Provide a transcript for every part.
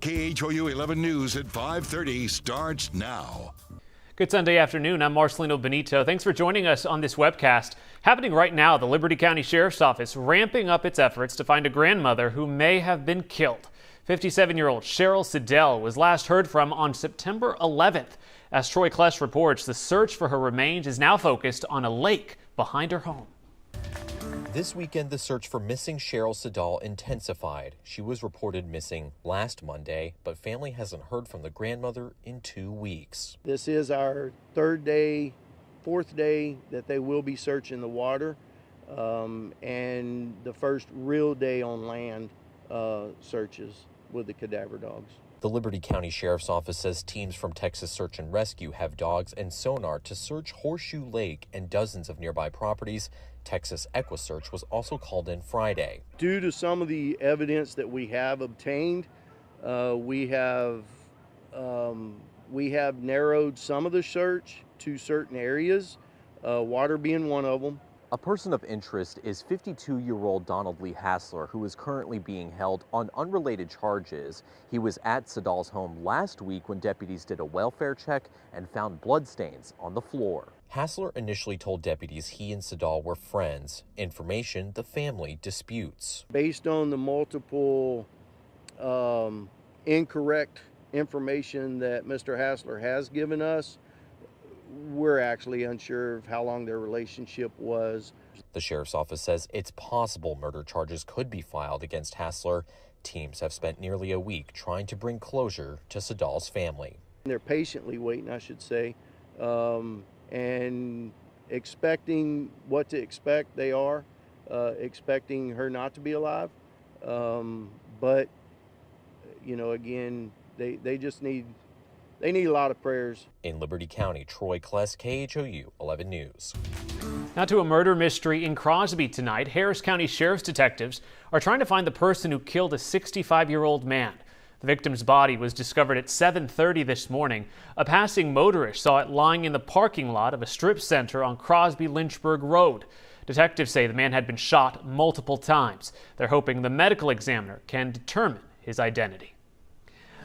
KHOU 11 News at 5:30 starts now. Good Sunday afternoon. I'm Marcelino Benito. Thanks for joining us on this webcast. Happening right now, the Liberty County Sheriff's Office ramping up its efforts to find a grandmother who may have been killed. 57-year-old Cheryl Siddell was last heard from on September 11th. As Troy Klesch reports, the search for her remains is now focused on a lake behind her home. This weekend, the search for missing Cheryl Siddell intensified. She was reported missing last Monday, but family hasn't heard from the grandmother in 2 weeks. This is our fourth day that they will be searching the water, and the first real day on land searches with the cadaver dogs. The Liberty County Sheriff's Office says teams from Texas Search and Rescue have dogs and sonar to search Horseshoe Lake and dozens of nearby properties. Texas EquiSearch was also called in Friday. Due to some of the evidence that we have obtained, we have narrowed some of the search to certain areas, water being one of them. A person of interest is 52-year-old Donald Lee Hassler, who is currently being held on unrelated charges. He was at Siddell's home last week when deputies did a welfare check and found bloodstains on the floor. Hassler initially told deputies he and Siddell were friends, information the family disputes. Based on the multiple incorrect information that Mr. Hassler has given us, we're actually unsure of how long their relationship was. The sheriff's office says it's possible murder charges could be filed against Hassler. Teams have spent nearly a week trying to bring closure to Siddell's family. They're patiently waiting, I should say, and expecting what to expect. They are expecting her not to be alive, but you know, again, they just need a lot of prayers. In Liberty County, Troy Klesch, KHOU 11 News. Now to a murder mystery in Crosby tonight. Harris County Sheriff's detectives are trying to find the person who killed a 65-year-old man. The victim's body was discovered at 7:30 this morning. A passing motorist saw it lying in the parking lot of a strip center on Crosby-Lynchburg Road. Detectives say the man had been shot multiple times. They're hoping the medical examiner can determine his identity.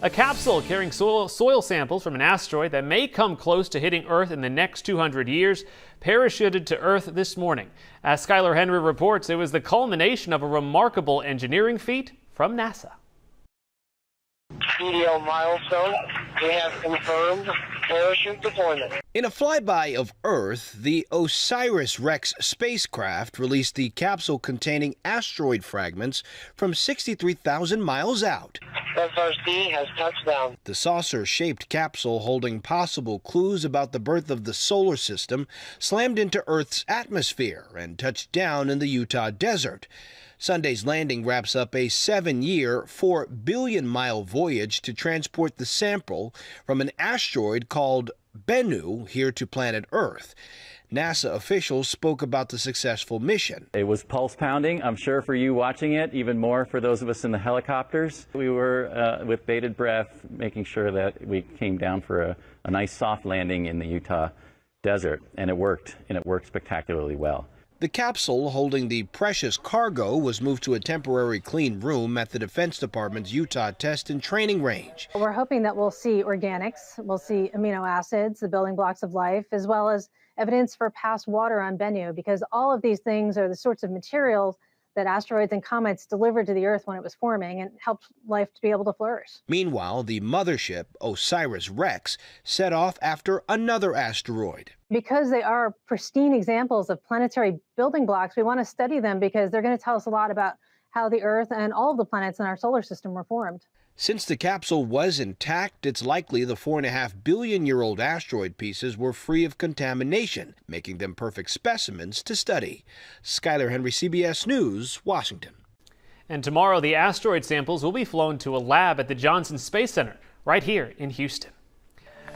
A capsule carrying soil samples from an asteroid that may come close to hitting Earth in the next 200 years parachuted to Earth this morning. As Skylar Henry reports, it was the culmination of a remarkable engineering feat from NASA. PDL milestone, we have confirmed parachute deployment. In a flyby of Earth, the OSIRIS-REx spacecraft released the capsule containing asteroid fragments from 63,000 miles out. FRC has touched down. The saucer-shaped capsule, holding possible clues about the birth of the solar system, slammed into Earth's atmosphere and touched down in the Utah desert. Sunday's landing wraps up a 7-year, 4 billion-mile voyage to transport the sample from an asteroid called Bennu here to planet Earth. NASA officials spoke about the successful mission. It was pulse pounding, I'm sure, for you watching it, even more for those of us in the helicopters. We were, with bated breath, making sure that we came down for a nice soft landing in the Utah desert, and it worked spectacularly well. The capsule holding the precious cargo was moved to a temporary clean room at the Defense Department's Utah Test and Training Range. We're hoping that we'll see organics, we'll see amino acids, the building blocks of life, as well as evidence for past water on Bennu, because all of these things are the sorts of materials that asteroids and comets delivered to the Earth when it was forming and helped life to be able to flourish. Meanwhile, the mothership, OSIRIS-REx, set off after another asteroid. Because they are pristine examples of planetary building blocks, we want to study them because they're going to tell us a lot about how the Earth and all of the planets in our solar system were formed. Since the capsule was intact, it's likely the 4.5 billion-year-old asteroid pieces were free of contamination, making them perfect specimens to study. Skylar Henry, CBS News, Washington. And tomorrow, the asteroid samples will be flown to a lab at the Johnson Space Center right here in Houston.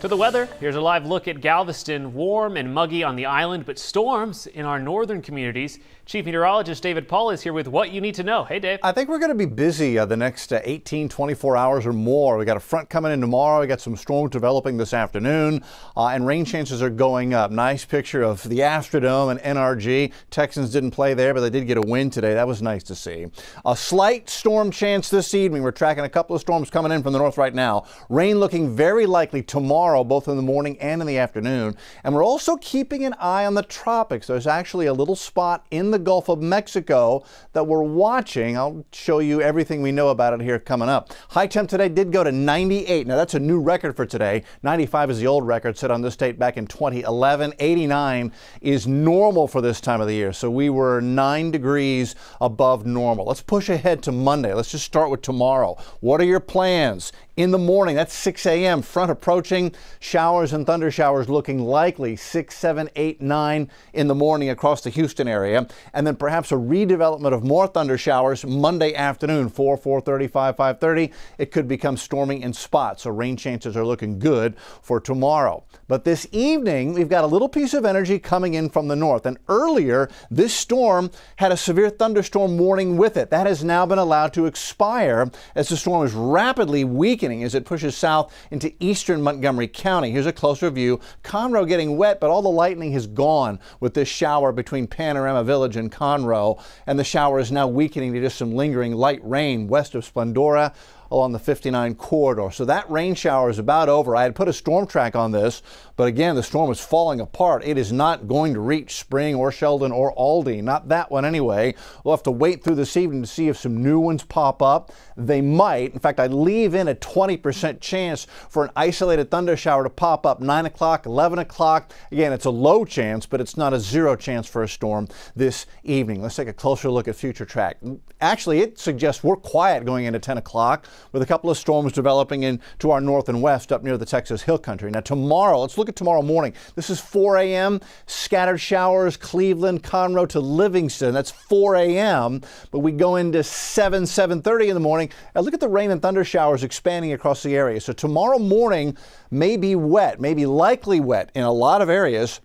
To the weather, here's a live look at Galveston. Warm and muggy on the island, but storms in our northern communities. Chief Meteorologist David Paul is here with what you need to know. Hey, Dave. I think we're going to be busy the next 18, 24 hours or more. We got a front coming in tomorrow. We got some storms developing this afternoon, and rain chances are going up. Nice picture of the Astrodome and NRG. Texans didn't play there, but they did get a win today. That was nice to see. A slight storm chance this evening. We're tracking a couple of storms coming in from the north right now. Rain looking very likely tomorrow, both in the morning and in the afternoon. And we're also keeping an eye on the tropics. There's actually a little spot in the Gulf of Mexico that we're watching. I'll show you everything we know about it here coming up. High temp today did go to 98. Now that's a new record for today. 95 is the old record set on this date back in 2011. 89 is normal for this time of the year. So we were 9 degrees above normal. Let's push ahead to Monday. Let's just start with tomorrow. What are your plans? In the morning, that's 6 a.m. Front approaching, showers and thunder showers looking likely 6, 7, 8, 9 in the morning across the Houston area. And then perhaps a redevelopment of more thunder showers Monday afternoon, 4, 4:30, 5, 5:30. It could become stormy in spots, so rain chances are looking good for tomorrow. But this evening, we've got a little piece of energy coming in from the north. And earlier, this storm had a severe thunderstorm warning with it. That has now been allowed to expire as the storm is rapidly weakening as it pushes south into eastern Montgomery County. Here's a closer view. Conroe getting wet, but all the lightning has gone with this shower between Panorama Village and Conroe. And the shower is now weakening to just some lingering light rain west of Splendora along the 59 corridor. So that rain shower is about over. I had put a storm track on this, but again, the storm is falling apart. It is not going to reach Spring or Sheldon or Aldie. Not that one anyway. We'll have to wait through this evening to see if some new ones pop up. They might. In fact, I leave in a 20% chance for an isolated thunder shower to pop up 9 o'clock, 11 o'clock. Again, it's a low chance, but it's not a zero chance for a storm this evening. Let's take a closer look at future track. Actually, it suggests we're quiet going into 10 o'clock with a couple of storms developing into our north and west up near the Texas Hill Country. Now tomorrow, let's look at tomorrow morning. This is 4 a.m. Scattered showers, Cleveland, Conroe to Livingston. That's 4 a.m. But we go into 7, 7:30 in the morning. And look at the rain and thunder showers expanding across the area. So tomorrow morning may be wet, maybe likely wet in a lot of areas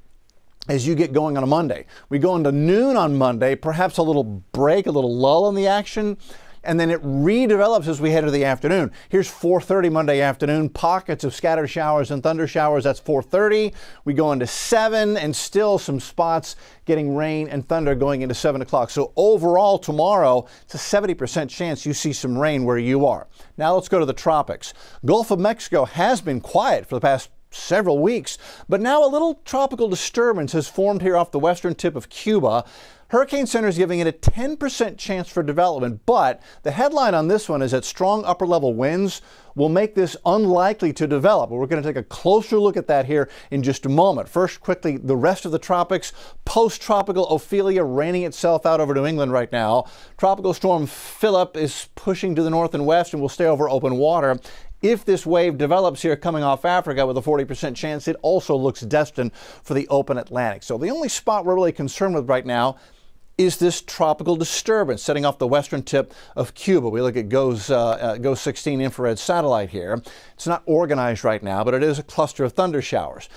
as you get going on a Monday. We go into noon on Monday, perhaps a little break, a little lull in the action, and then it redevelops as we head to the afternoon. Here's 4:30 Monday afternoon, pockets of scattered showers and thunder showers. That's 4:30. We go into 7 and still some spots getting rain and thunder going into 7 o'clock. So overall tomorrow, it's a 70% chance you see some rain where you are. Now let's go to the tropics. Gulf of Mexico has been quiet for the past several weeks, but now a little tropical disturbance has formed here off the western tip of Cuba. Hurricane Center is giving it a 10% chance for development, but the headline on this one is that strong upper-level winds will make this unlikely to develop. We're going to take a closer look at that here in just a moment. First, quickly, the rest of the tropics. Post-tropical Ophelia raining itself out over New England right now. Tropical storm Philip is pushing to the north and west and will stay over open water. If this wave develops here coming off Africa with a 40% chance, it also looks destined for the open Atlantic. So the only spot we're really concerned with right now is this tropical disturbance setting off the western tip of Cuba. We look at GOES 16 infrared satellite here. It's not organized right now, but it is a cluster of thunder showers.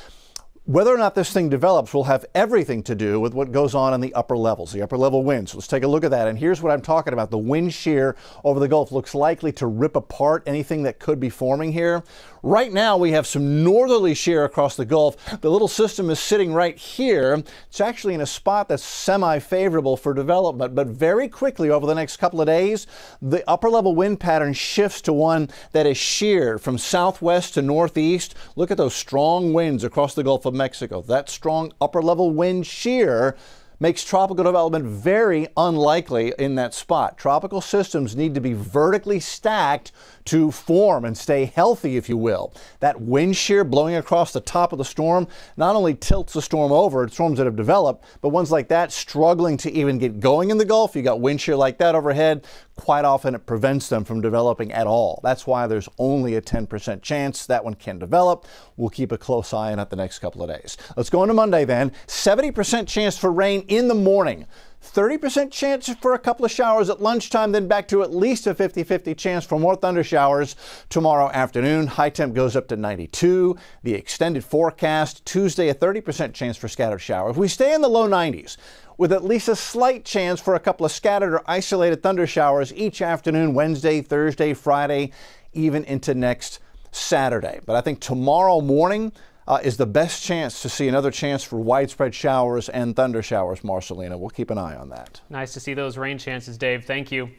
Whether or not this thing develops will have everything to do with what goes on in the upper levels, the upper level winds. Let's take a look at that. And here's what I'm talking about. The wind shear over the Gulf looks likely to rip apart anything that could be forming here. Right now, we have some northerly shear across the Gulf. The little system is sitting right here. It's actually in a spot that's semi-favorable for development, but very quickly over the next couple of days, the upper level wind pattern shifts to one that is sheared from southwest to northeast. Look at those strong winds across the Gulf of Mexico. That strong upper level wind shear makes tropical development very unlikely in that spot. Tropical systems need to be vertically stacked to form and stay healthy, if you will. That wind shear blowing across the top of the storm not only tilts the storm over, storms that have developed, but ones like that struggling to even get going in the Gulf. You got wind shear like that overhead. Quite often it prevents them from developing at all. That's why there's only a 10% chance that one can develop. We'll keep a close eye on it the next couple of days. Let's go into Monday then. 70% chance for rain in the morning. 30% chance for a couple of showers at lunchtime, then back to at least a 50-50 chance for more thunder showers tomorrow afternoon. High temp goes up to 92. The extended forecast, Tuesday, a 30% chance for scattered showers. We stay in the low 90s with at least a slight chance for a couple of scattered or isolated thunder showers each afternoon, Wednesday, Thursday, Friday, even into next Saturday. But I think tomorrow morning is the best chance to see another chance for widespread showers and thunder showers, Marcelina. We'll keep an eye on that. Nice to see those rain chances, Dave. Thank you.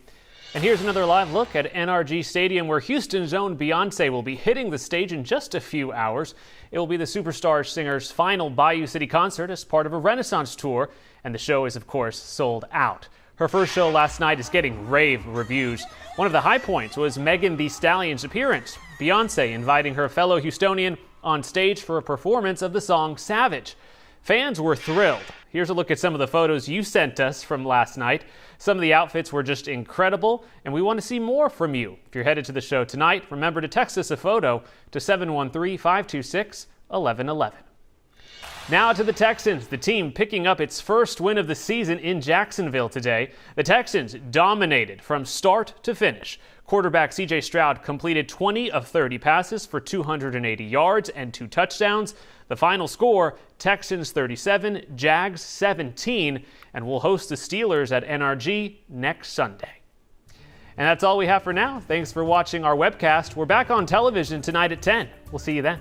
And here's another live look at NRG Stadium, where Houston's own Beyonce will be hitting the stage in just a few hours. It will be the superstar singer's final Bayou City concert as part of a Renaissance tour, and the show is, of course, sold out. Her first show last night is getting rave reviews. One of the high points was Megan Thee Stallion's appearance, Beyonce inviting her fellow Houstonian on stage for a performance of the song Savage. Fans were thrilled. Here's a look at some of the photos you sent us from last night. Some of the outfits were just incredible, and we want to see more from you. If you're headed to the show tonight, remember to text us a photo to 713-526-1111. Now to the Texans, the team picking up its first win of the season in Jacksonville today. The Texans dominated from start to finish. Quarterback C.J. Stroud completed 20 of 30 passes for 280 yards and 2 touchdowns. The final score, Texans 37, Jags 17, and we'll host the Steelers at NRG next Sunday. And that's all we have for now. Thanks for watching our webcast. We're back on television tonight at 10. We'll see you then.